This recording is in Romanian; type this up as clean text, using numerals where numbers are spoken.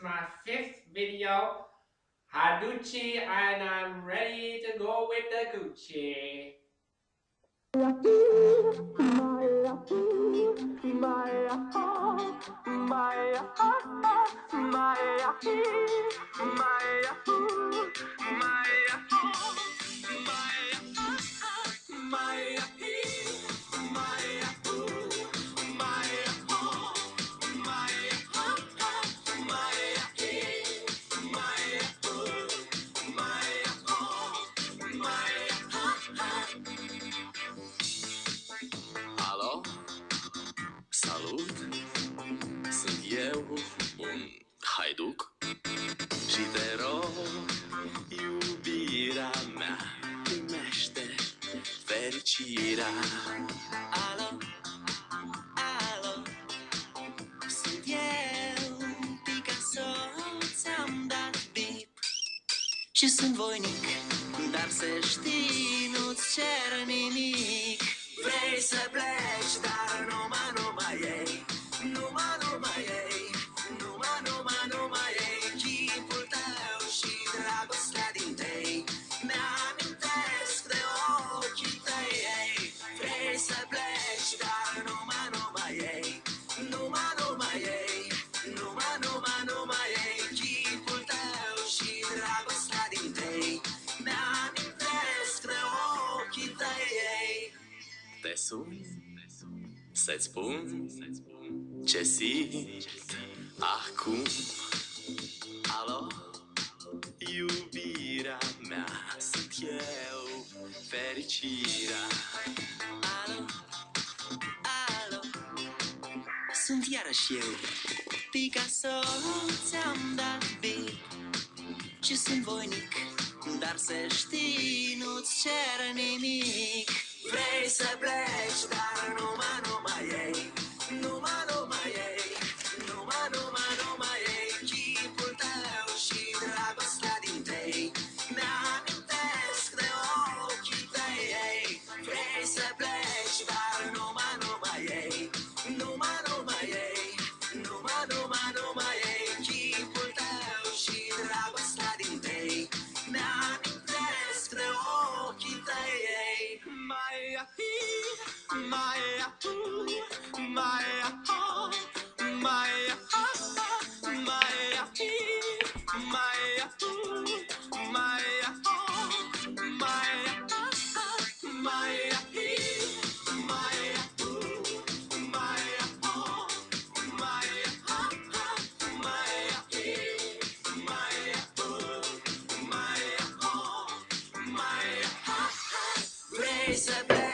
my fifth video, Haduchi, and I'm ready to go with the Gucci. Alo? Salut! Sunt eu, un haiduc și te rog, iubirea mea, primește fericirea. Alo? Alo? Sunt eu, Picasso, ți-am dat bip și sunt voinic, dar să știi, nu-ți cer nimic. Vrei să pleci, dar numai ei, numai ei, numai ei, chipul tău și dragostea din tei, mi-amintesc de ochii tăi, ei. Vrei să pleci, dar numai ei, numai ei, numai ei, chipul tău și dragostea din tei, mi-amintesc de ochii tăi, ei. Te sun să-ți spun ce simt acum. Alo? Iubirea mea, sunt eu, fericirea. Alo? Alo? Sunt iarăși eu, Picasso, ți-am dat bip și sunt voinic, dar să știi, nu-ți cer nimic. Vrei să pleci, dar numai ei, numai ei, numai ei, chipul tău și dragostea din tei, mi-amintesc de ochii tăi, ei. Vrei să pleci, dar numai ei, numai ei, numai ei, chipul tău și dragostea din tei, mi-amintesc de ochii tăi, ei. Vrei să pleci.